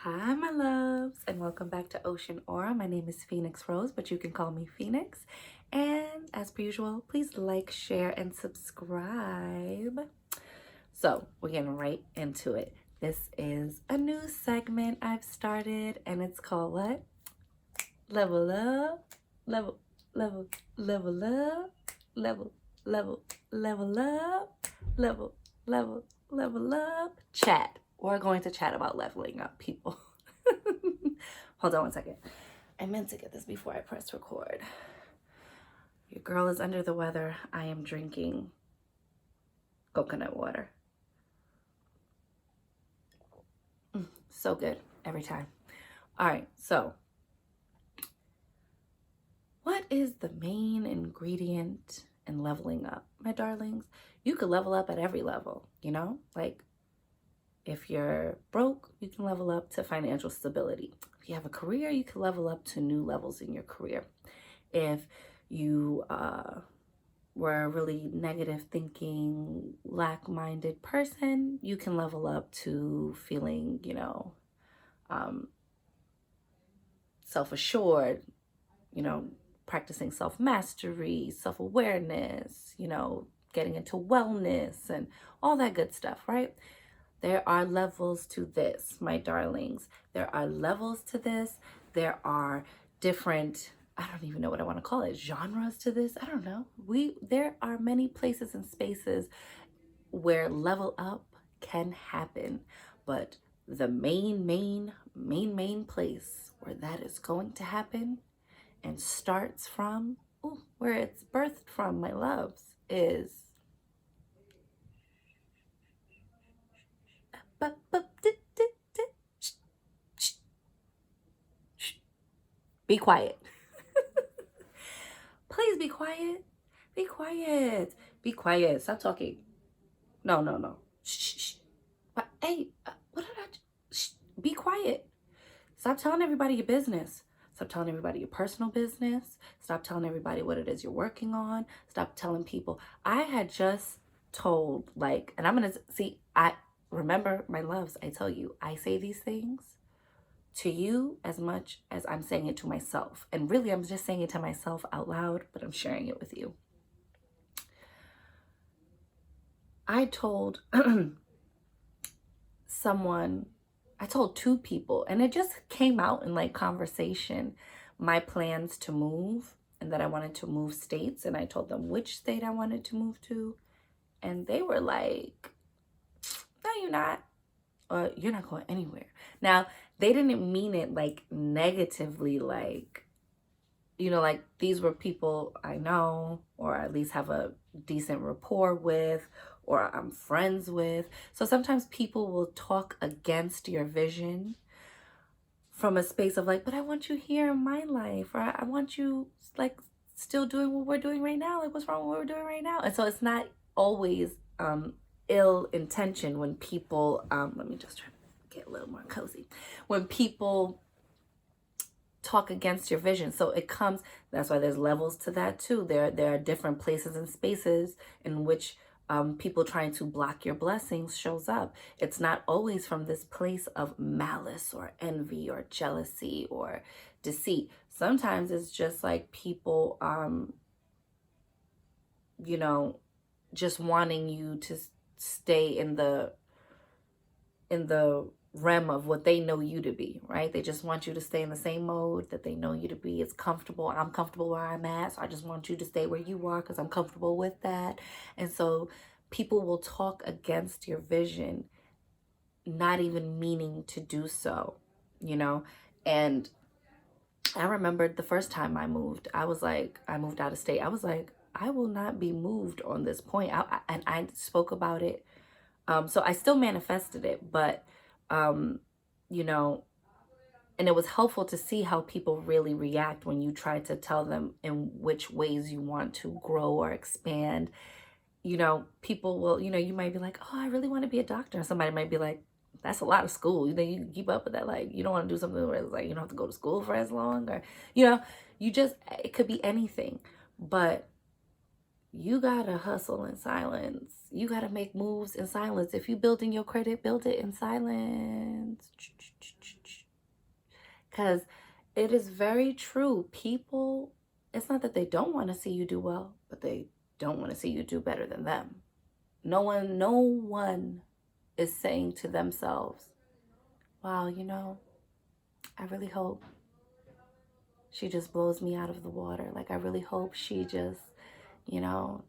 Hi, my loves, and welcome back to Ocean Aura. My name is Phoenix Rose, but you can call me Phoenix. And as per usual, please like, share, and subscribe. So, we're getting right into it. This is a new segment I've started, and it's called what? Level up, level, level, level up, level, level, level up, level, level up. Chat. We're going to chat about leveling up, people. Hold on one second. I meant to get this before I press record. Your girl is under the weather. I am drinking coconut water. So good every time. All right, so what is the main ingredient in leveling up, my darlings? You could level up at every level, Like if you're broke, you can level up to financial stability. If you have a career, you can level up to new levels in your career. If you were a really negative thinking, lack-minded person, you can level up to feeling, self-assured, practicing self-mastery, self-awareness, getting into wellness and all that good stuff, right? There are levels to this, my darlings. There are levels to this. There are different, I don't even know what I want to call it, genres to this. I don't know. There are many places and spaces where level up can happen, but the main place where that is going to happen and starts from, where it's birthed from, my loves, is be quiet. Please be quiet. Be quiet. Be quiet. Stop talking. No. Shh. But hey, what did I? Shh. Be quiet. Stop telling everybody your business. Stop telling everybody your personal business. Stop telling everybody what it is you're working on. Stop telling people. I had just told, and I'm going to see, I remember, my loves, I tell you, I say these things to you as much as I'm saying it to myself. And really, I'm just saying it to myself out loud, but I'm sharing it with you. I told I told two people, and it just came out in conversation, my plans to move and that I wanted to move states. And I told them which state I wanted to move to. And they were like, no, you're not. You're not going anywhere. Now, they didn't mean it negatively, these were people I know, or at least have a decent rapport with, or I'm friends with. So sometimes people will talk against your vision from a space of but I want you here in my life, or I want you still doing what we're doing right now. What's wrong with what we're doing right now? And so it's not always ill intention when people, let me just try to get a little more cozy. When people talk against your vision. So it comes, that's why there's levels to that too. There are different places and spaces in which people trying to block your blessings shows up. It's not always from this place of malice or envy or jealousy or deceit. Sometimes it's just people, just wanting you to stay in the realm of what they know you to be, right? They just want you to stay in the same mode that they know you to be. It's comfortable. I'm comfortable where I'm at, so I just want you to stay where you are because I'm comfortable with that. And so people will talk against your vision, not even meaning to do so, And I remembered the first time I moved, I moved out of state. I was like, I will not be moved on this point. And I spoke about it. So I still manifested it, but and it was helpful to see how people really react when you try to tell them in which ways you want to grow or expand. People will, you might be like, oh, I really want to be a doctor. And somebody might be like, that's a lot of school. You can keep up with that. You don't want to do something where it's you don't have to go to school for as long, or, it could be anything. But you gotta hustle in silence. You gotta make moves in silence. If you building your credit, build it in silence. Because it is very true. People, it's not that they don't want to see you do well, but they don't want to see you do better than them. No one is saying to themselves, wow, I really hope she just blows me out of the water. Like, I really hope she just, you know,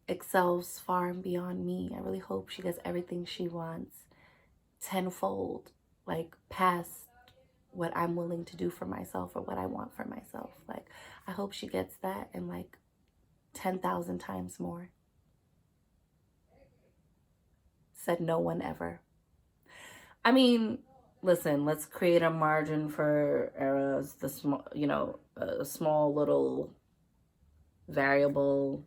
excels far and beyond me. I really hope she gets everything she wants tenfold, like past what I'm willing to do for myself or what I want for myself. Like, I hope she gets that and like 10,000 times more. Said no one ever. I mean, listen, let's create a margin for errors, the small, a small little variable,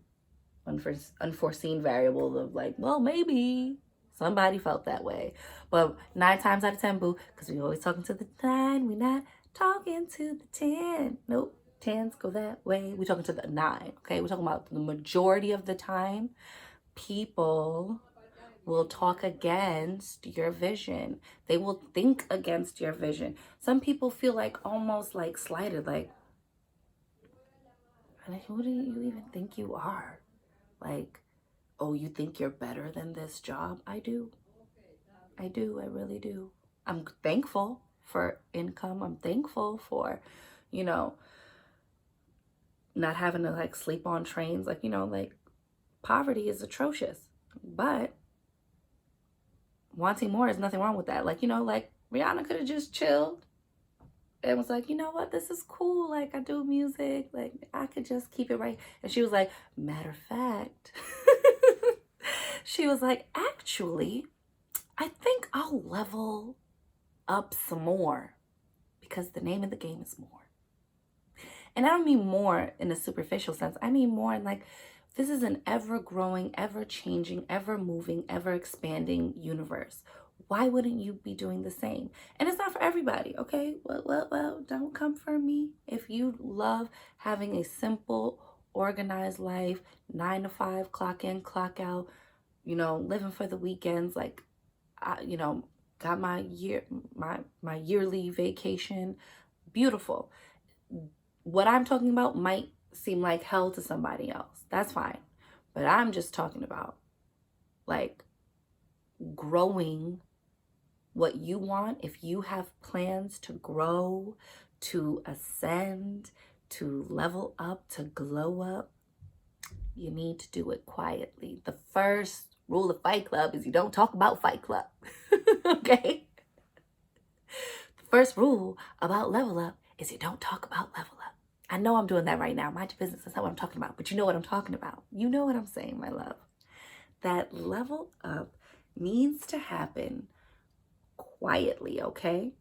unforeseen variable of like, well, maybe somebody felt that way. But 9 times out of 10, boo, because we always talking to the 9, we not talking to the 10. Nope, 10s go that way. We talking to the 9, okay? We're talking about the majority of the time, people will talk against your vision. They will think against your vision. Some people feel like almost like slighted, like, who do you even think you are? Like, oh, you think you're better than this job? I do. I really do. I'm thankful for income. I'm thankful for, not having to like sleep on trains. Like, like poverty is atrocious. But wanting more is nothing wrong with that. Like, like Rihanna could have just chilled and was like, you know what, this is cool. Like, I do music. Like, I could just keep it right. And she was like, matter of fact, she was like, actually, I think I'll level up some more because the name of the game is more. And I don't mean more in a superficial sense. I mean more in like, this is an ever-growing, ever-changing, ever-moving, ever-expanding universe. Why wouldn't you be doing the same? And it's not for everybody, okay? Well, don't come for me. If you love having a simple, organized life, 9 to 5, clock in, clock out, living for the weekends, like, got my yearly vacation, beautiful. What I'm talking about might seem like hell to somebody else. That's fine. But I'm just talking about like growing what you want. If you have plans to grow, to ascend, to level up, to glow up, you need to do it quietly. The first rule of Fight Club is you don't talk about Fight Club. Okay? The first rule about Level Up is you don't talk about Level Up. I know I'm doing that right now. Mind your business. That's not what I'm talking about. But you know what I'm talking about. You know what I'm saying, my love. That level up needs to happen quietly, okay?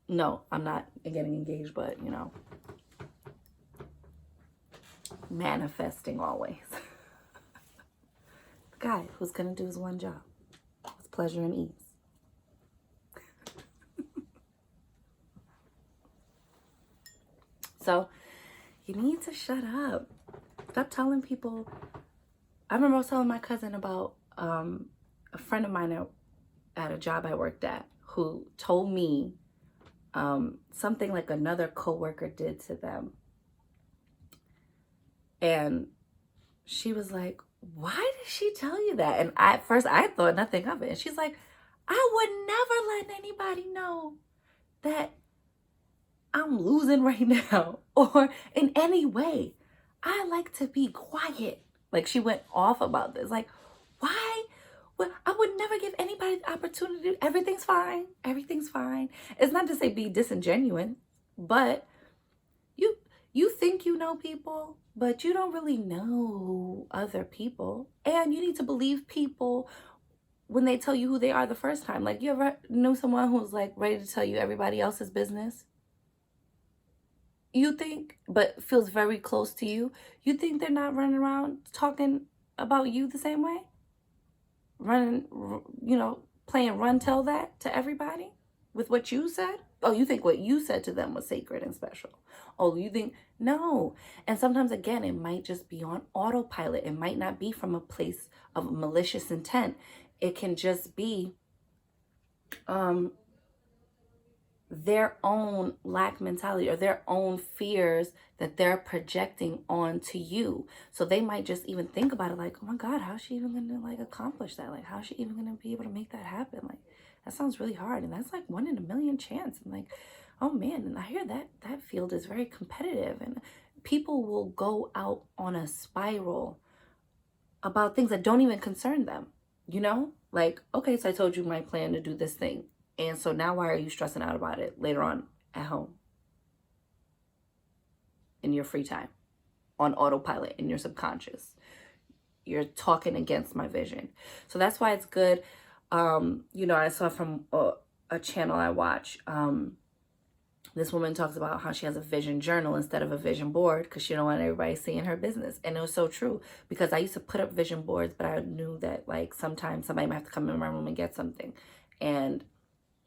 No, I'm not getting engaged, but, manifesting always. The guy who's going to do his one job. It's pleasure and ease. So you need to shut up. Stop telling people. I remember I was telling my cousin about a friend of mine at a job I worked at who told me something like another coworker did to them. And she was like, why did she tell you that? And at first I thought nothing of it. And she's like, I would never let anybody know that I'm losing right now or in any way. I like to be quiet. Like, she went off about this. Like, why? Well, I would never give anybody the opportunity. Everything's fine. Everything's fine. It's not to say be disingenuous, but you think you know people, but you don't really know other people. And you need to believe people when they tell you who they are the first time. Like, you ever know someone who's like ready to tell you everybody else's business? You think, but feels very close to you. You think they're not running around talking about you the same way? Running, playing run tell that to everybody with what you said? Oh, you think what you said to them was sacred and special. Oh, you think, no. And sometimes, again, it might just be on autopilot. It might not be from a place of malicious intent. It can just be their own lack mentality or their own fears that they're projecting onto you. So they might just even think about it like, oh my God, how's she even gonna like accomplish that? Like, how's she even gonna be able to make that happen? Like, that sounds really hard. And that's like 1 in a million chance. And like, oh man, and I hear that field is very competitive, and people will go out on a spiral about things that don't even concern them, you know? Like, okay, so I told you my plan to do this thing. And so now why are you stressing out about it later on at home in your free time, on autopilot, in your subconscious? You're talking against my vision. So that's why it's good. I saw from a channel I watch, this woman talks about how she has a vision journal instead of a vision board because she don't want everybody seeing her business. And it was so true, because I used to put up vision boards, but I knew that like sometimes somebody might have to come in my room and get something. And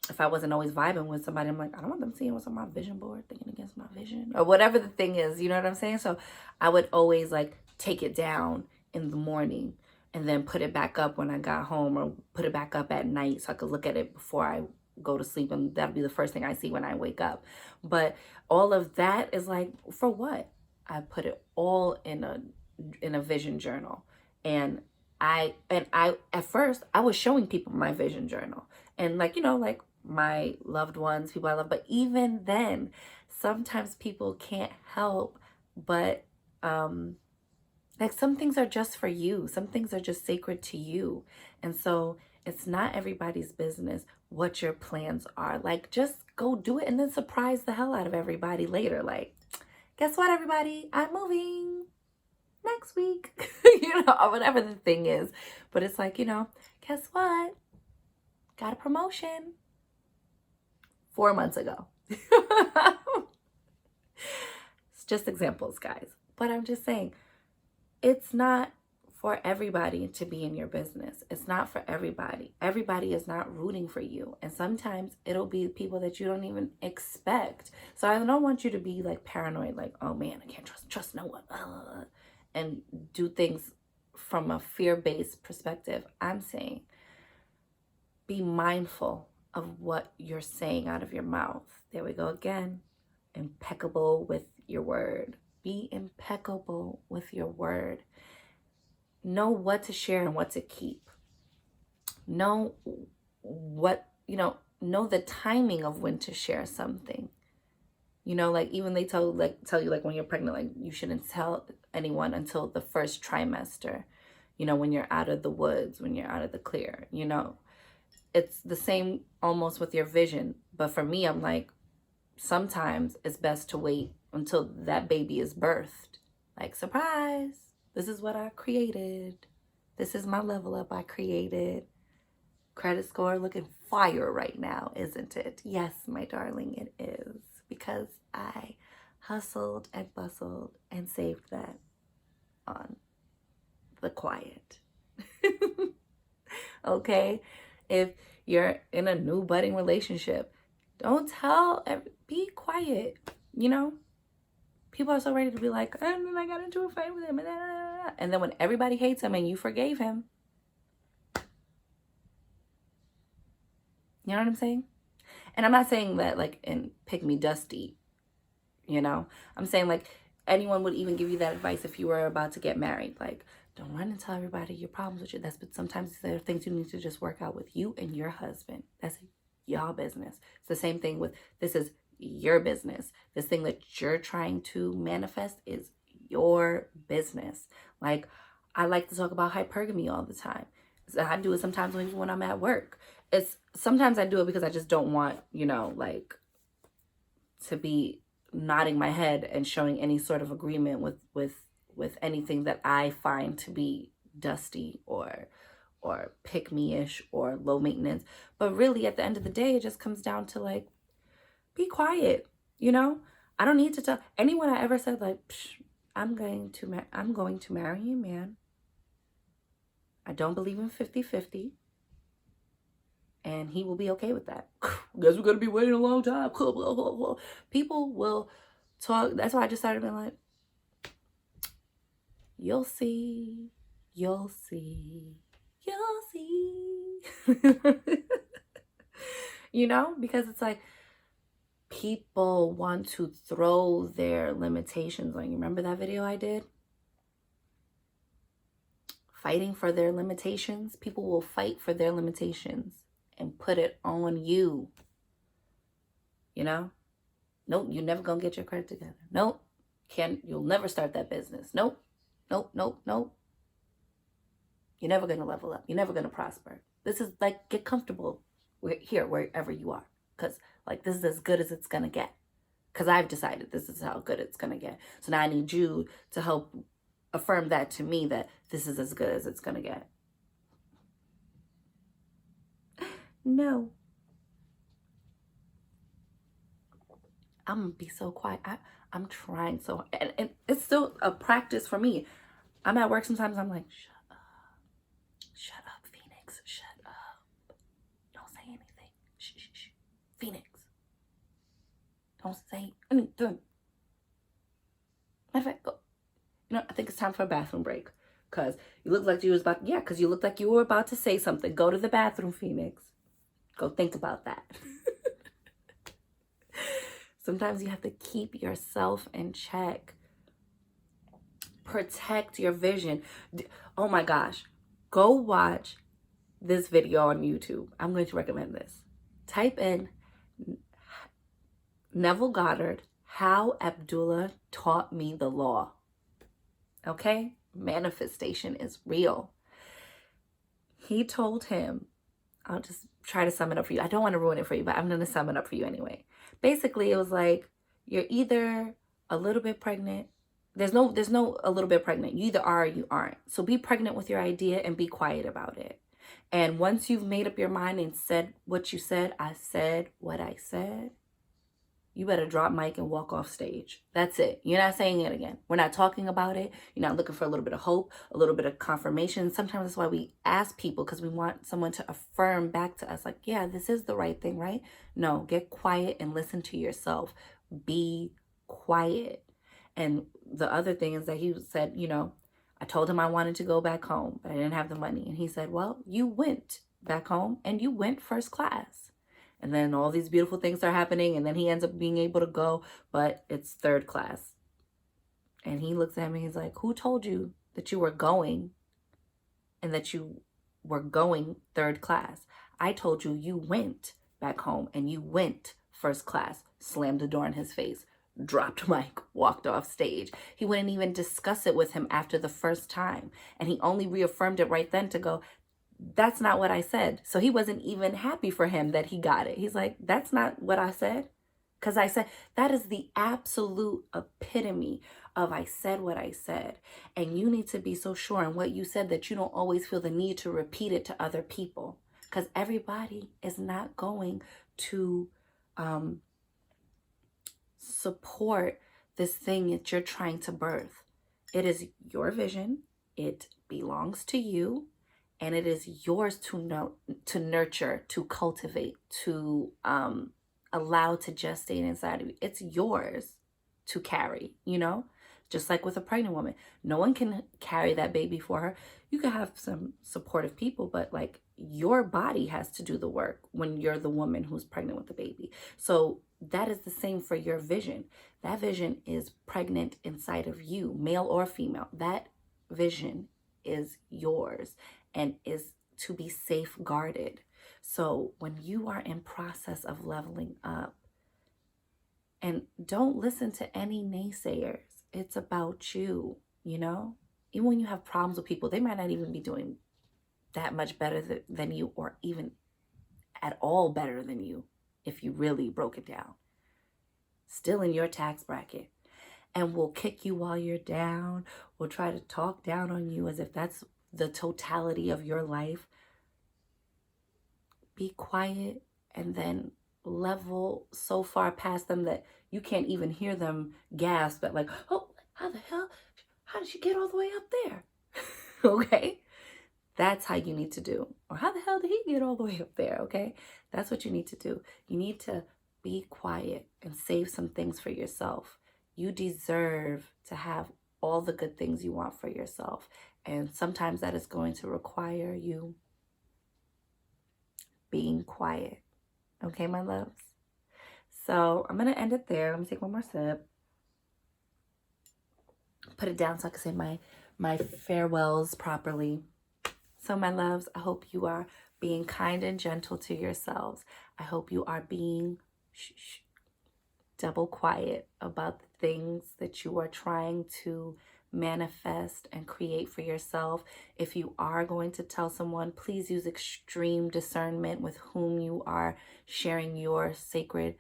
if I wasn't always vibing with somebody, I'm like, I don't want them seeing what's on my vision board, thinking against my vision, or whatever the thing is, you know what I'm saying? So I would always like take it down in the morning and then put it back up when I got home, or put it back up at night so I could look at it before I go to sleep, and that'll be the first thing I see when I wake up. But all of that is like, for what? I put it all in a vision journal. And I at first I was showing people my vision journal, and like, like my loved ones, people I love. But even then, sometimes people can't help but like, some things are just for you. Some things are just sacred to you. And so it's not everybody's business what your plans are. Like, just go do it and then surprise the hell out of everybody later. Like, guess what, everybody? I'm moving next week, or whatever the thing is. But it's like, guess what? Got a promotion 4 months ago. It's just examples, guys. But I'm just saying, it's not for everybody to be in your business. It's not for everybody. Everybody is not rooting for you. And sometimes it'll be people that you don't even expect. So I don't want you to be like paranoid, like, oh man, I can't trust no one. And do things from a fear-based perspective. I'm saying, be mindful of what you're saying out of your mouth. There we go again. Impeccable with your word. Be impeccable with your word. Know what to share and what to keep. Know what, know the timing of when to share something. Like even they tell you like when you're pregnant, like you shouldn't tell anyone until the first trimester, when you're out of the woods, when you're out of the clear, It's the same almost with your vision. But for me, I'm like, sometimes it's best to wait until that baby is birthed. Like, surprise, this is what I created. This is my level up I created. Credit score looking fire right now, isn't it? Yes, my darling, it is. Because I hustled and bustled and saved that on the quiet. Okay? If you're in a new budding relationship, don't be quiet, People are so ready to be like, and then I got into a fight with him. And then when everybody hates him and you forgave him, you know what I'm saying? And I'm not saying that like in Pick Me Dusty, I'm saying like anyone would even give you that advice if you were about to get married. Like, don't run and tell everybody your problems with you. But sometimes there are things you need to just work out with you and your husband. That's y'all business. It's the same thing with, this is your business. This thing that you're trying to manifest is your business. Like, I like to talk about hypergamy all the time. So I do it sometimes when I'm at work. Sometimes I do it because I just don't want, like, to be nodding my head and showing any sort of agreement with anything that I find to be dusty or pick-me-ish or low maintenance. But really, at the end of the day, it just comes down to like, be quiet. I don't need to tell anyone I ever said like, I'm going to marry a man. I don't believe in 50-50. And he will be okay with that. Guess we're going to be waiting a long time. People will talk. That's why I just started being like, you'll see. You'll see. You'll see. Because it's like, People want to throw their limitations on you. Remember that video I did? Fighting for their limitations. People will fight for their limitations and put it on you. You know? Nope, you're never gonna get your credit together. Nope, you'll never start that business. Nope, nope, nope, nope. You're never gonna level up. You're never gonna prosper. This is like, get comfortable here, wherever you are. Because like, this is as good as it's gonna get. Because I've decided this is how good it's gonna get. So now I need you to help affirm that to me, that this is as good as it's gonna get. No. I'm gonna be so quiet. I'm trying so hard. And it's still a practice for me. I'm at work sometimes, I'm like, shut up, Phoenix, shut up. Don't say anything. Shh, shh, shh. Phoenix, don't say anything. Matter of fact, go. You know, I think it's time for a bathroom break. Because you look like you was about, because you looked like you were about to say something. Go to the bathroom, Phoenix. Go think about that. Sometimes you have to keep yourself in check. Protect your vision. Oh my gosh. Go watch this video on YouTube. I'm going to recommend this. Type in Neville Goddard, How Abdullah Taught Me the Law. Okay? Manifestation is real. He told him, I'll just try to sum it up for you. I don't want to ruin it for you, but I'm going to sum it up for you anyway. Basically, it was like, you're either a little bit pregnant. There's no a little bit pregnant. You either are or you aren't. So be pregnant with your idea and be quiet about it. And once you've made up your mind and said what you said, I said what I said, you better drop mic and walk off stage. That's it. You're not saying it again. We're not talking about it. You're not looking for a little bit of hope, a little bit of confirmation. Sometimes that's why we ask people, because we want someone to affirm back to us, like, yeah, this is the right thing, right? No, get quiet and listen to yourself. Be quiet. And the other thing is that he said, I told him I wanted to go back home, but I didn't have the money. And he said, well, you went back home and you went first class. And then all these beautiful things are happening. And then he ends up being able to go, but it's third class. And he looks at me, he's like, who told you that you were going and that you were going third class? I told you you went back home and you went first class. Slammed the door in his face, dropped mic, walked off stage. He wouldn't even discuss it with him after the first time. And he only reaffirmed it right then to go, that's not what I said. So he wasn't even happy for him that he got it. He's like, that's not what I said. Because I said, that is the absolute epitome of I said what I said. And you need to be so sure in what you said that you don't always feel the need to repeat it to other people. Because everybody is not going to support this thing that you're trying to birth. It is your vision. It belongs to you. And it is yours to nurture, to cultivate, to allow to gestate inside of you. It's yours to carry, just like with a pregnant woman. No one can carry that baby for her. You can have some supportive people, but like your body has to do the work when you're the woman who's pregnant with the baby. So that is the same for your vision. That vision is pregnant inside of you, male or female. That vision is yours and is to be safeguarded. So when you are in process of leveling up, and don't listen to any naysayers, it's about you, Even when you have problems with people, they might not even be doing that much better than you, or even at all better than you, if you really broke it down. Still in your tax bracket. And will kick you while you're down, will try to talk down on you as if that's the totality of your life. Be quiet and then level so far past them that you can't even hear them gasp at like, oh, how did she get all the way up there? Okay? That's how you need to do. Or how the hell did he get all the way up there? Okay? That's what you need to do. You need to be quiet and save some things for yourself. You deserve to have all the good things you want for yourself. And sometimes that is going to require you being quiet. Okay, my loves? So I'm going to end it there. Let me take one more sip. Put it down so I can say my farewells properly. So my loves, I hope you are being kind and gentle to yourselves. I hope you are being double quiet about the things that you are trying to manifest and create for yourself. If you are going to tell someone, please use extreme discernment with whom you are sharing your sacred,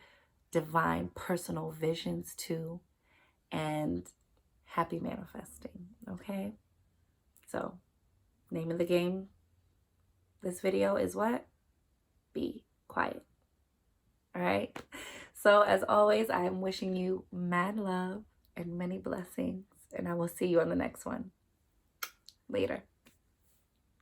divine, personal visions to. And happy manifesting, okay? So, name of the game this video is what? Be quiet. All right? So, as always, I am wishing you mad love and many blessings, and I will see you on the next one. Later.